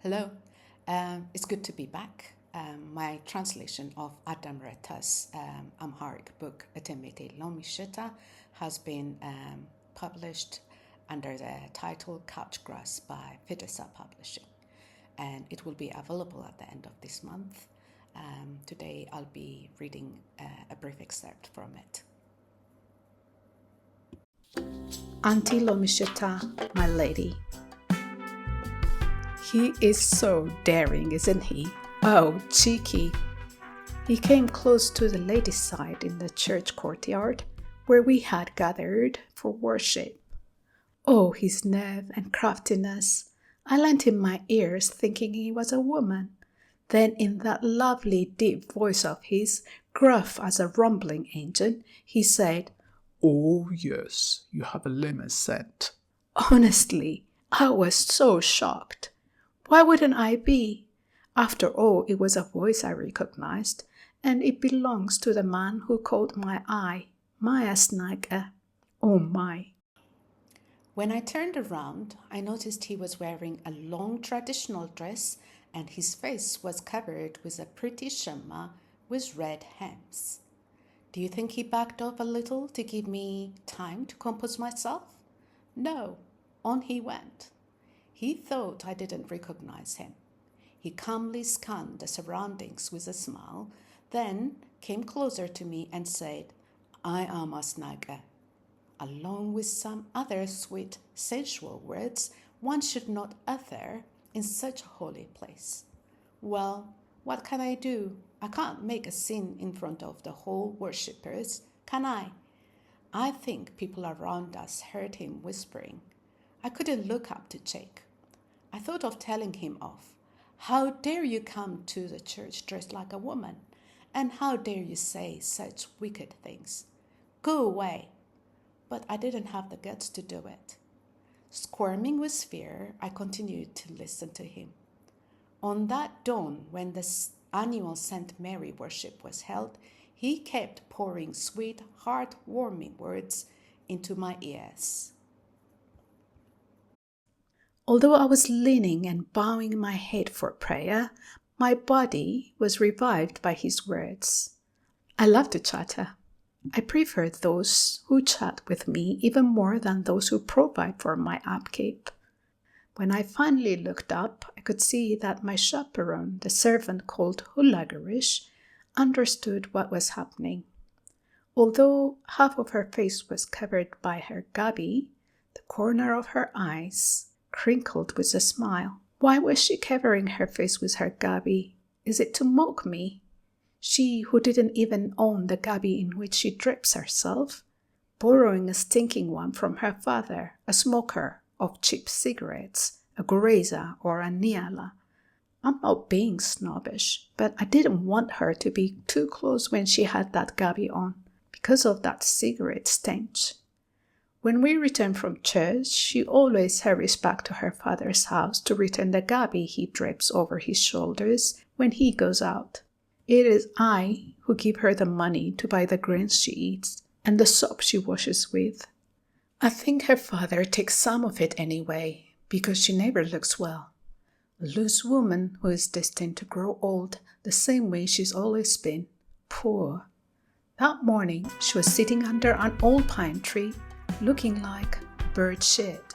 Hello, it's good to be back. My translation of Adam Reta's Amharic book, Auntie Lomi Shita, has been published under the title Couchgrass by Fidessa Publishing, and it will be available at the end of this month. Today I'll be reading a brief excerpt from it. Auntie Lomi Shita, my lady. He is so daring, isn't he? Oh, cheeky. He came close to the lady's side in the church courtyard where we had gathered for worship. Oh, his nerve and craftiness. I lent him my ears thinking he was a woman. Then in that lovely deep voice of his, gruff as a rumbling engine, he said, "Oh, yes, you have a lemon scent." Honestly, I was so shocked. Why wouldn't I be? After all, it was a voice I recognized, and it belongs to the man who caught my eye, my snacker. Oh my. When I turned around, I noticed he was wearing a long traditional dress and his face was covered with a pretty shimmer with red hems. Do you think he backed up a little to give me time to compose myself? No, on he went. He thought I didn't recognize him. He calmly scanned the surroundings with a smile, then came closer to me and said, "I am a snagger," along with some other sweet, sensual words one should not utter in such a holy place. Well, what can I do? I can't make a scene in front of the whole worshippers, can I? I think people around us heard him whispering. I couldn't look up to check. I thought of telling him off. How dare you come to the church dressed like a woman? And how dare you say such wicked things? Go away. But I didn't have the guts to do it. Squirming with fear, I continued to listen to him. On that dawn, when the annual St. Mary worship was held, he kept pouring sweet, heart-warming words into my ears. Although I was leaning and bowing my head for prayer, my body was revived by his words. I love to chatter. I prefer those who chat with me even more than those who provide for my upkeep. When I finally looked up, I could see that my chaperone, the servant called Hulagarish, understood what was happening. Although half of her face was covered by her gabi, the corner of her eyes crinkled with a smile. Why was she covering her face with her gabi? Is it to mock me? She who didn't even own the gabi in which she drapes herself, borrowing a stinking one from her father, a smoker of cheap cigarettes, a grazer or a niala. I'm not being snobbish, but I didn't want her to be too close when she had that gabi on, because of that cigarette stench. When we return from church, she always hurries back to her father's house to return the gabi he drapes over his shoulders when he goes out. It is I who give her the money to buy the grains she eats and the soap she washes with. I think her father takes some of it anyway, because she never looks well. A loose woman who is destined to grow old the same way she's always been. Poor. That morning, she was sitting under an old pine tree, looking like bird shit.